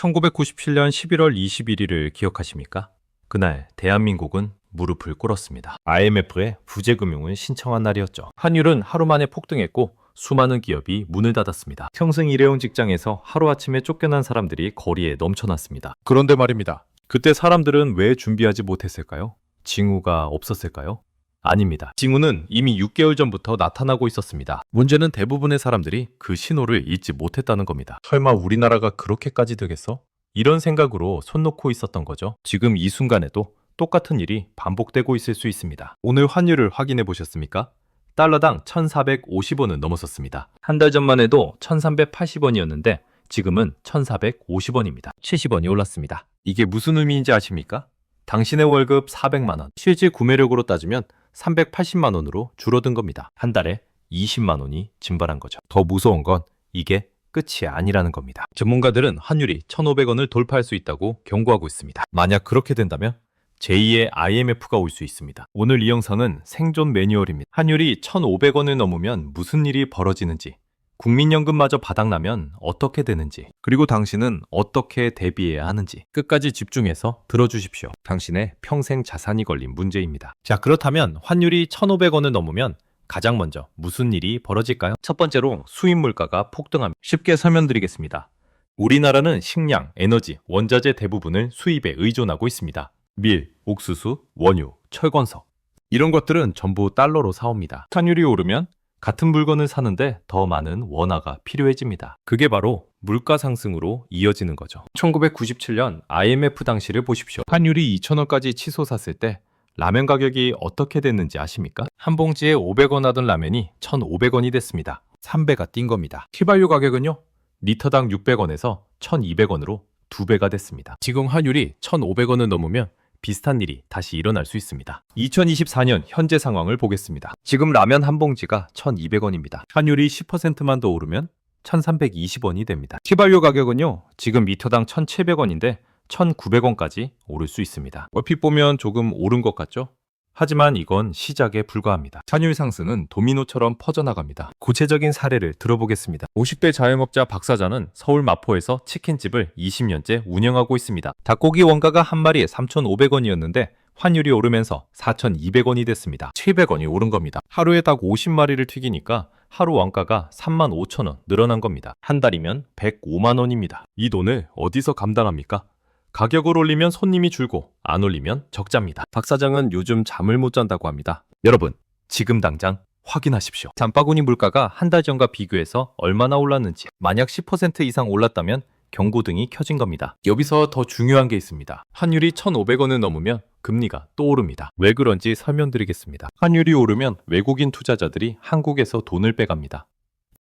1997년 11월 21일을 기억하십니까? 그날 대한민국은 무릎을 꿇었습니다. IMF에 부재금융을 신청한 날이었죠. 환율은 하루 만에 폭등했고 수많은 기업이 문을 닫았습니다. 평생 일해온 직장에서 하루아침에 쫓겨난 사람들이 거리에 넘쳐났습니다. 그런데 말입니다. 그때 사람들은 왜 준비하지 못했을까요? 징후가 없었을까요? 아닙니다. 징후는 이미 6개월 전부터 나타나고 있었습니다. 문제는 대부분의 사람들이 그 신호를 잊지 못했다는 겁니다. 설마 우리나라가 그렇게까지 되겠어? 이런 생각으로 손 놓고 있었던 거죠. 지금 이 순간에도 똑같은 일이 반복되고 있을 수 있습니다. 오늘 환율을 확인해 보셨습니까? 달러당 1,450원은 넘었었습니다. 한 달 전만 해도 1,380원이었는데 지금은 1,450원입니다. 70원이 올랐습니다. 이게 무슨 의미인지 아십니까? 당신의 월급 400만 원, 실질 구매력으로 따지면 380만 원으로 줄어든 겁니다. 한 달에 20만 원이 증발한 거죠. 더 무서운 건 이게 끝이 아니라는 겁니다. 전문가들은 환율이 1,500원을 돌파할 수 있다고 경고하고 있습니다. 만약 그렇게 된다면 제2의 IMF가 올 수 있습니다. 오늘 이 영상은 생존 매뉴얼입니다. 환율이 1,500원을 넘으면 무슨 일이 벌어지는지, 국민연금마저 바닥나면 어떻게 되는지, 그리고 당신은 어떻게 대비해야 하는지 끝까지 집중해서 들어주십시오. 당신의 평생 자산이 걸린 문제입니다. 자, 그렇다면 환율이 1,500원을 넘으면 가장 먼저 무슨 일이 벌어질까요? 첫 번째로 수입 물가가 폭등합니다. 쉽게 설명드리겠습니다. 우리나라는 식량, 에너지, 원자재 대부분을 수입에 의존하고 있습니다. 밀, 옥수수, 원유, 철권석 이런 것들은 전부 달러로 사옵니다. 환율이 오르면 같은 물건을 사는데 더 많은 원화가 필요해집니다. 그게 바로 물가 상승으로 이어지는 거죠. 1997년 IMF 당시를 보십시오. 환율이 2,000원까지 치솟았을 때 라면 가격이 어떻게 됐는지 아십니까? 한 봉지에 500원 하던 라면이 1,500원이 됐습니다. 3배가 뛴 겁니다. 휘발유 가격은요? 리터당 600원에서 1,200원으로 2배가 됐습니다. 지금 환율이 1,500원을 넘으면 비슷한 일이 다시 일어날 수 있습니다. 2024년 현재 상황을 보겠습니다. 지금 라면 한 봉지가 1,200원입니다. 환율이 10%만 더 오르면 1,320원이 됩니다. 휘발유 가격은요, 지금 리터당 1,700원인데 1,900원까지 오를 수 있습니다. 얼핏 보면 조금 오른 것 같죠? 하지만 이건 시작에 불과합니다. 환율 상승은 도미노처럼 퍼져나갑니다. 구체적인 사례를 들어보겠습니다. 50대 자영업자 박 사장은 서울 마포에서 치킨집을 20년째 운영하고 있습니다. 닭고기 원가가 한 마리에 3,500원이었는데 환율이 오르면서 4,200원이 됐습니다. 700원이 오른 겁니다. 하루에 닭 50마리를 튀기니까 하루 원가가 35,000원 늘어난 겁니다. 한 달이면 105만 원입니다. 이 돈을 어디서 감당합니까? 가격을 올리면 손님이 줄고 안 올리면 적자입니다. 박 사장은 요즘 잠을 못 잔다고 합니다. 여러분, 지금 당장 확인하십시오. 장바구니 물가가 한 달 전과 비교해서 얼마나 올랐는지. 만약 10% 이상 올랐다면 경고등이 켜진 겁니다. 여기서 더 중요한 게 있습니다. 환율이 1,500원을 넘으면 금리가 또 오릅니다. 왜 그런지 설명드리겠습니다. 환율이 오르면 외국인 투자자들이 한국에서 돈을 빼갑니다.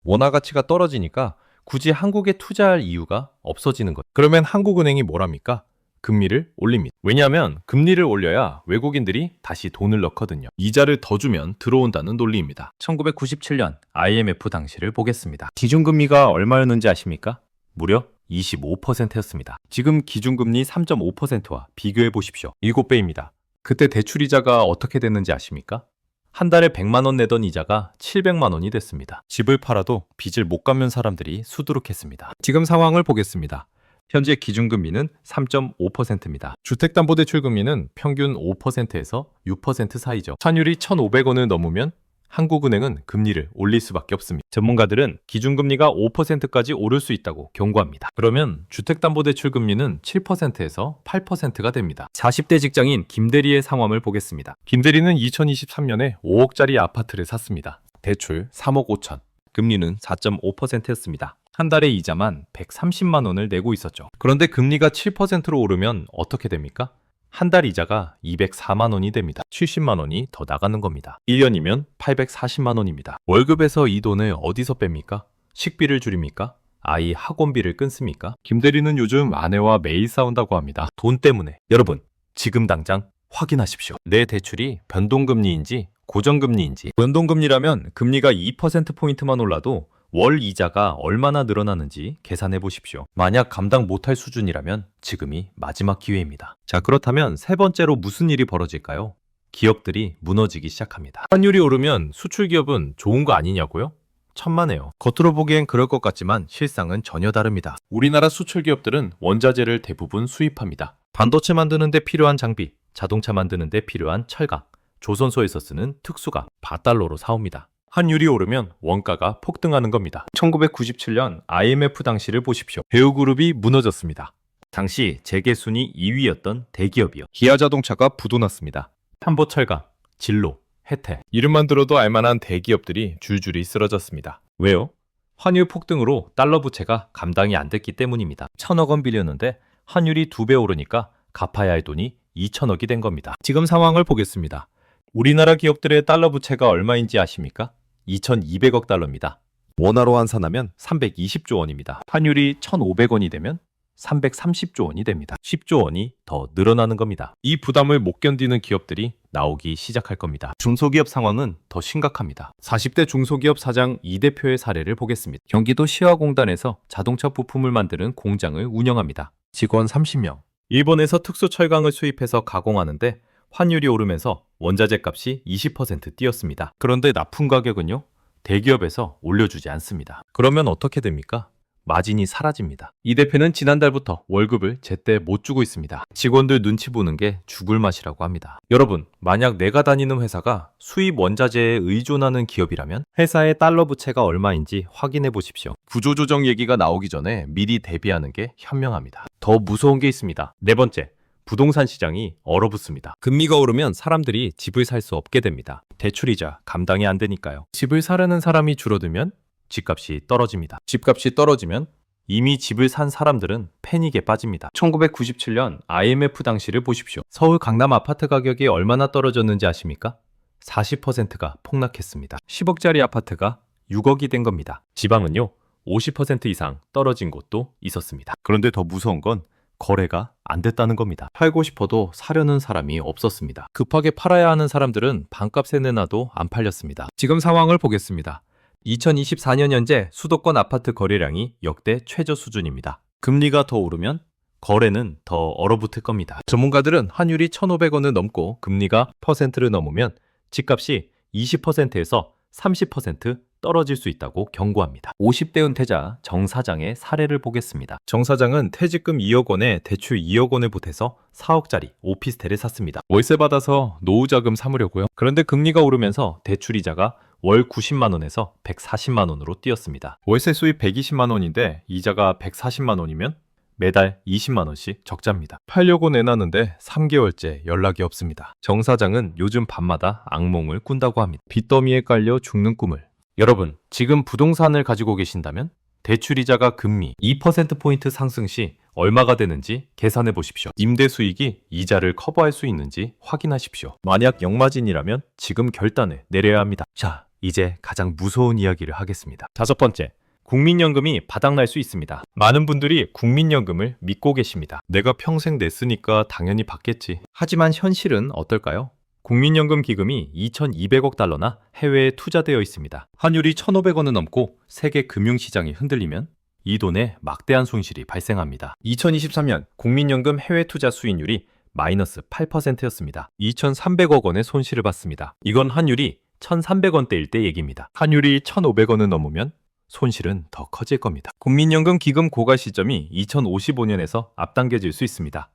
원화 가치가 떨어지니까 굳이 한국에 투자할 이유가 없어지는 것. 그러면 한국은행이 뭘 합니까? 금리를 올립니다. 왜냐하면 금리를 올려야 외국인들이 다시 돈을 넣거든요. 이자를 더 주면 들어온다는 논리입니다. 1997년 IMF 당시를 보겠습니다. 기준금리가 얼마였는지 아십니까? 무려 25%였습니다. 지금 기준금리 3.5%와 비교해 보십시오. 7배입니다. 그때 대출이자가 어떻게 됐는지 아십니까? 한 달에 100만 원 내던 이자가 700만 원이 됐습니다. 집을 팔아도 빚을 못 갚는 사람들이 수두룩했습니다. 지금 상황을 보겠습니다. 현재 기준금리는 3.5%입니다. 주택담보대출금리는 평균 5%에서 6% 사이죠. 환율이 1,500원을 넘으면 한국은행은 금리를 올릴 수밖에 없습니다. 전문가들은 기준금리가 5%까지 오를 수 있다고 경고합니다. 그러면 주택담보대출 금리는 7%에서 8%가 됩니다. 40대 직장인 김대리의 상황을 보겠습니다. 김대리는 2023년에 5억짜리 아파트를 샀습니다. 대출 3억 5천, 금리는 4.5%였습니다. 한 달에 이자만 130만 원을 내고 있었죠. 그런데 금리가 7%로 오르면 어떻게 됩니까? 한 달 이자가 204만 원이 됩니다. 70만 원이 더 나가는 겁니다. 1년이면 840만 원입니다. 월급에서 이 돈을 어디서 뺍니까? 식비를 줄입니까? 아이 학원비를 끊습니까? 김대리는 요즘 아내와 매일 싸운다고 합니다. 돈 때문에. 여러분, 지금 당장 확인하십시오. 내 대출이 변동금리인지 고정금리인지. 변동금리라면 금리가 2%포인트만 올라도 월 이자가 얼마나 늘어나는지 계산해 보십시오. 만약 감당 못할 수준이라면 지금이 마지막 기회입니다. 자, 그렇다면 세 번째로 무슨 일이 벌어질까요? 기업들이 무너지기 시작합니다. 환율이 오르면 수출 기업은 좋은 거 아니냐고요? 천만에요. 겉으로 보기엔 그럴 것 같지만 실상은 전혀 다릅니다. 우리나라 수출 기업들은 원자재를 대부분 수입합니다. 반도체 만드는 데 필요한 장비, 자동차 만드는 데 필요한 철강, 조선소에서 쓰는 특수강, 바달러로 사옵니다. 환율이 오르면 원가가 폭등하는 겁니다. 1997년 IMF 당시를 보십시오. 배우그룹이 무너졌습니다. 당시 재계순위 2위였던 대기업이요. 기아자동차가 부도났습니다. 한보철강, 진로, 혜태, 이름만 들어도 알만한 대기업들이 줄줄이 쓰러졌습니다. 왜요? 환율 폭등으로 달러 부채가 감당이 안 됐기 때문입니다. 1,000억 원 빌렸는데 환율이 2배 오르니까 갚아야 할 돈이 2,000억이 된 겁니다. 지금 상황을 보겠습니다. 우리나라 기업들의 달러 부채가 얼마인지 아십니까? 2,200억 달러입니다. 원화로 환산하면 320조 원입니다. 환율이 1,500원이 되면 330조 원이 됩니다. 10조 원이 더 늘어나는 겁니다. 이 부담을 못 견디는 기업들이 나오기 시작할 겁니다. 중소기업 상황은 더 심각합니다. 40대 중소기업 사장 이 대표의 사례를 보겠습니다. 경기도 시화공단에서 자동차 부품을 만드는 공장을 운영합니다. 직원 30명. 일본에서 특수 철강을 수입해서 가공하는데 환율이 오르면서 원자재 값이 20% 뛰었습니다. 그런데 납품 가격은요? 대기업에서 올려주지 않습니다. 그러면 어떻게 됩니까? 마진이 사라집니다. 이 대표는 지난달부터 월급을 제때 못 주고 있습니다. 직원들 눈치 보는 게 죽을 맛이라고 합니다. 여러분, 만약 내가 다니는 회사가 수입 원자재에 의존하는 기업이라면 회사의 달러 부채가 얼마인지 확인해 보십시오. 구조조정 얘기가 나오기 전에 미리 대비하는 게 현명합니다. 더 무서운 게 있습니다. 네 번째, 부동산 시장이 얼어붙습니다. 금리가 오르면 사람들이 집을 살 수 없게 됩니다. 대출이자 감당이 안 되니까요. 집을 사려는 사람이 줄어들면 집값이 떨어집니다. 집값이 떨어지면 이미 집을 산 사람들은 패닉에 빠집니다. 1997년 IMF 당시를 보십시오. 서울 강남 아파트 가격이 얼마나 떨어졌는지 아십니까? 40%가 폭락했습니다. 10억짜리 아파트가 6억이 된 겁니다. 지방은요, 50% 이상 떨어진 곳도 있었습니다. 그런데 더 무서운 건 거래가 안 됐다는 겁니다. 팔고 싶어도 사려는 사람이 없었습니다. 급하게 팔아야 하는 사람들은 반값에 내놔도 안 팔렸습니다. 지금 상황을 보겠습니다. 2024년 현재 수도권 아파트 거래량이 역대 최저 수준입니다. 금리가 더 오르면 거래는 더 얼어붙을 겁니다. 전문가들은 환율이 1,500원을 넘고 금리가 %를 넘으면 집값이 20%에서 30% 떨어질 수 있다고 경고합니다. 50대 은퇴자 정 사장의 사례를 보겠습니다. 정 사장은 퇴직금 2억 원에 대출 2억 원을 보태서 4억짜리 오피스텔을 샀습니다. 월세 받아서 노후자금 삼으려고요. 그런데 금리가 오르면서 대출이자가 월 90만 원에서 140만 원으로 뛰었습니다. 월세 수입 120만 원인데 이자가 140만 원이면 매달 20만 원씩 적자입니다. 팔려고 내놨는데 3개월째 연락이 없습니다. 정 사장은 요즘 밤마다 악몽을 꾼다고 합니다. 빚더미에 깔려 죽는 꿈을. 여러분, 지금 부동산을 가지고 계신다면 대출이자가 금리 2%포인트 상승 시 얼마가 되는지 계산해 보십시오. 임대 수익이 이자를 커버할 수 있는지 확인하십시오. 만약 역마진이라면 지금 결단을 내려야 합니다. 자, 이제 가장 무서운 이야기를 하겠습니다. 5번째, 국민연금이 바닥날 수 있습니다. 많은 분들이 국민연금을 믿고 계십니다. 내가 평생 냈으니까 당연히 받겠지. 하지만 현실은 어떨까요? 국민연금 기금이 2,200억 달러나 해외에 투자되어 있습니다. 환율이 1,500원을 넘고 세계 금융시장이 흔들리면 이 돈에 막대한 손실이 발생합니다. 2023년 국민연금 해외 투자 수익률이 마이너스 8%였습니다. 2,300억 원의 손실을 봤습니다. 이건 환율이 1,300원대일 때 얘기입니다. 환율이 1,500원을 넘으면 손실은 더 커질 겁니다. 국민연금 기금 고갈 시점이 2055년에서 앞당겨질 수 있습니다.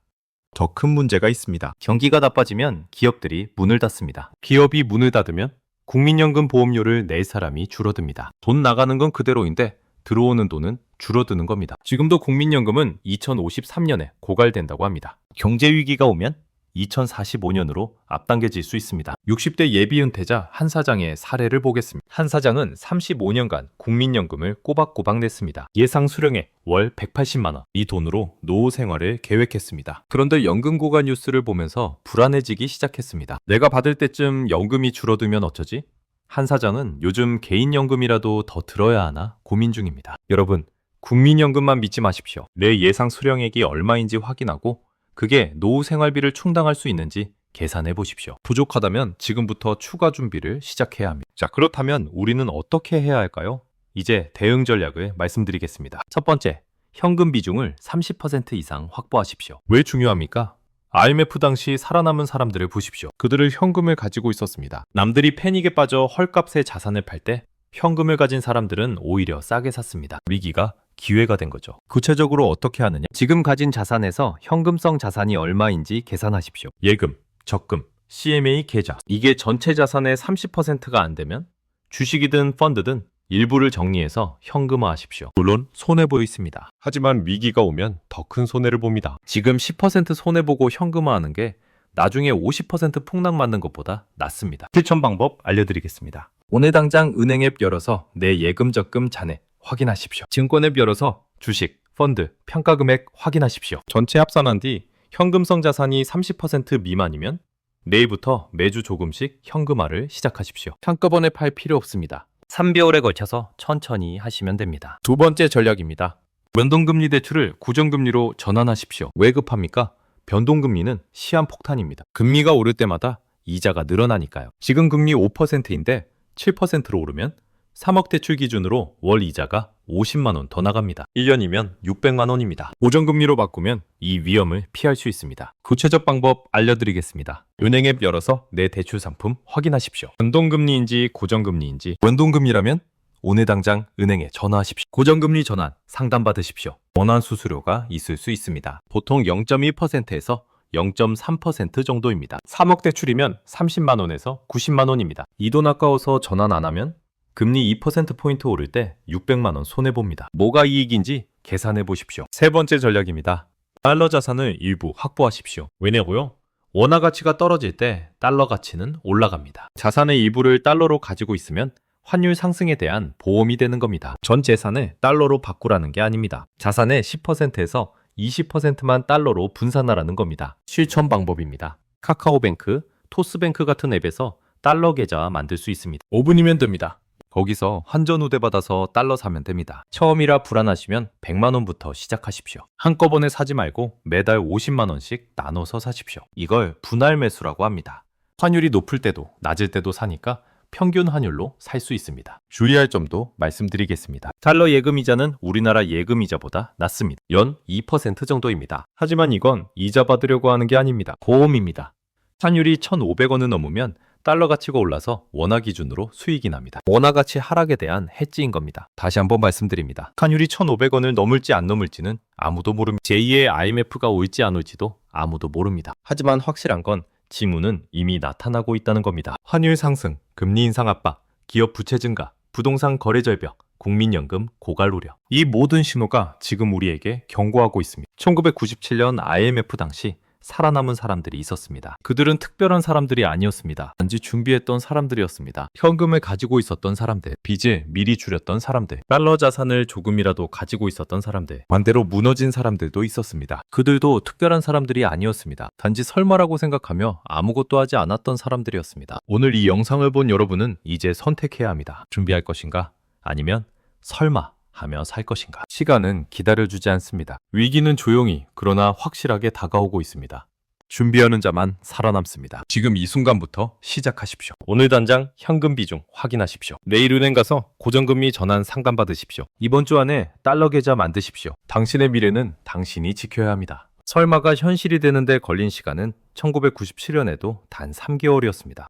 더 큰 문제가 있습니다. 경기가 나빠지면 기업들이 문을 닫습니다. 기업이 문을 닫으면 국민연금 보험료를 낼 사람이 줄어듭니다. 돈 나가는 건 그대로인데 들어오는 돈은 줄어드는 겁니다. 지금도 국민연금은 2053년에 고갈된다고 합니다. 경제 위기가 오면 2045년으로 앞당겨질 수 있습니다. 60대 예비 은퇴자 한 사장의 사례를 보겠습니다. 한 사장은 35년간 국민연금을 꼬박꼬박 냈습니다. 예상 수령액 월 180만 원. 이 돈으로 노후 생활을 계획했습니다. 그런데 연금 고갈 뉴스를 보면서 불안해지기 시작했습니다. 내가 받을 때쯤 연금이 줄어들면 어쩌지? 한 사장은 요즘 개인연금이라도 더 들어야 하나 고민 중입니다. 여러분, 국민연금만 믿지 마십시오. 내 예상 수령액이 얼마인지 확인하고 그게 노후 생활비를 충당할 수 있는지 계산해 보십시오. 부족하다면 지금부터 추가 준비를 시작해야 합니다. 자, 그렇다면 우리는 어떻게 해야 할까요? 이제 대응 전략을 말씀드리겠습니다. 첫 번째, 현금 비중을 30% 이상 확보하십시오. 왜 중요합니까? IMF 당시 살아남은 사람들을 보십시오. 그들은 현금을 가지고 있었습니다. 남들이 패닉에 빠져 헐값에 자산을 팔 때 현금을 가진 사람들은 오히려 싸게 샀습니다. 위기가 기회가 된 거죠. 구체적으로 어떻게 하느냐? 지금 가진 자산에서 현금성 자산이 얼마인지 계산하십시오. 예금, 적금, CMA 계좌. 이게 전체 자산의 30%가 안 되면 주식이든 펀드든 일부를 정리해서 현금화하십시오. 물론 손해보여 있습니다. 하지만 위기가 오면 더 큰 손해를 봅니다. 지금 10% 손해보고 현금화하는 게 나중에 50% 폭락 맞는 것보다 낫습니다. 실천 방법 알려드리겠습니다. 오늘 당장 은행 앱 열어서 내 예금 적금 잔액 확인하십시오. 증권 앱 열어서 주식, 펀드, 평가 금액 확인하십시오. 전체 합산한 뒤 현금성 자산이 30% 미만이면 내일부터 매주 조금씩 현금화를 시작하십시오. 한꺼번에 팔 필요 없습니다. 3개월에 걸쳐서 천천히 하시면 됩니다. 두 번째 전략입니다. 변동금리 대출을 고정금리로 전환하십시오. 왜 급합니까? 변동금리는 시한폭탄입니다. 금리가 오를 때마다 이자가 늘어나니까요. 지금 금리 5%인데 7%로 오르면 3억 대출 기준으로 월 이자가 50만 원 더 나갑니다. 1년이면 600만 원입니다. 고정금리로 바꾸면 이 위험을 피할 수 있습니다. 구체적 방법 알려드리겠습니다. 은행 앱 열어서 내 대출 상품 확인하십시오. 변동금리인지 고정금리인지. 변동금리라면 오늘 당장 은행에 전화하십시오. 고정금리 전환 상담받으십시오. 원환 수수료가 있을 수 있습니다. 보통 0.1%에서 0.3% 정도입니다. 3억 대출이면 30만 원에서 90만 원입니다. 이 돈 아까워서 전환 안 하면 금리 2%포인트 오를 때 600만 원 손해봅니다. 뭐가 이익인지 계산해 보십시오. 세 번째 전략입니다. 달러 자산을 일부 확보하십시오. 왜냐고요? 원화 가치가 떨어질 때 달러 가치는 올라갑니다. 자산의 일부를 달러로 가지고 있으면 환율 상승에 대한 보험이 되는 겁니다. 전 재산을 달러로 바꾸라는 게 아닙니다. 자산의 10%에서 20%만 달러로 분산하라는 겁니다. 실천 방법입니다. 카카오뱅크, 토스뱅크 같은 앱에서 달러 계좌 만들 수 있습니다. 5분이면 됩니다. 거기서 환전 우대 받아서 달러 사면 됩니다. 처음이라 불안하시면 100만 원부터 시작하십시오. 한꺼번에 사지 말고 매달 50만 원씩 나눠서 사십시오. 이걸 분할 매수라고 합니다. 환율이 높을 때도 낮을 때도 사니까 평균 환율로 살 수 있습니다. 주의할 점도 말씀드리겠습니다. 달러 예금 이자는 우리나라 예금 이자보다 낮습니다. 연 2% 정도입니다. 하지만 이건 이자 받으려고 하는 게 아닙니다. 보험입니다. 환율이 1,500원을 넘으면 달러 가치가 올라서 원화 기준으로 수익이 납니다. 원화 가치 하락에 대한 해지인 겁니다. 다시 한번 말씀드립니다. 환율이 1,500원을 넘을지 안 넘을지는 아무도 모릅니다. 제2의 IMF가 올지 안 올지도 아무도 모릅니다. 하지만 확실한 건 징후는 이미 나타나고 있다는 겁니다. 환율 상승, 금리 인상 압박, 기업 부채 증가, 부동산 거래 절벽, 국민연금 고갈 우려. 이 모든 신호가 지금 우리에게 경고하고 있습니다. 1997년 IMF 당시 살아남은 사람들이 있었습니다. 그들은 특별한 사람들이 아니었습니다. 단지 준비했던 사람들이었습니다. 현금을 가지고 있었던 사람들, 빚을 미리 줄였던 사람들, 달러 자산을 조금이라도 가지고 있었던 사람들, 반대로 무너진 사람들도 있었습니다. 그들도 특별한 사람들이 아니었습니다. 단지 설마라고 생각하며 아무것도 하지 않았던 사람들이었습니다. 오늘 이 영상을 본 여러분은 이제 선택해야 합니다. 준비할 것인가? 아니면 설마 하며 살 것인가? 시간은 기다려주지 않습니다. 위기는 조용히 그러나 확실하게 다가오고 있습니다. 준비하는 자만 살아남습니다. 지금 이 순간부터 시작하십시오. 오늘 당장 현금 비중 확인하십시오. 내일 은행 가서 고정금리 전환 상담받으십시오. 이번 주 안에 달러 계좌 만드십시오. 당신의 미래는 당신이 지켜야 합니다. 설마가 현실이 되는데 걸린 시간은 1997년에도 단 3개월이었습니다.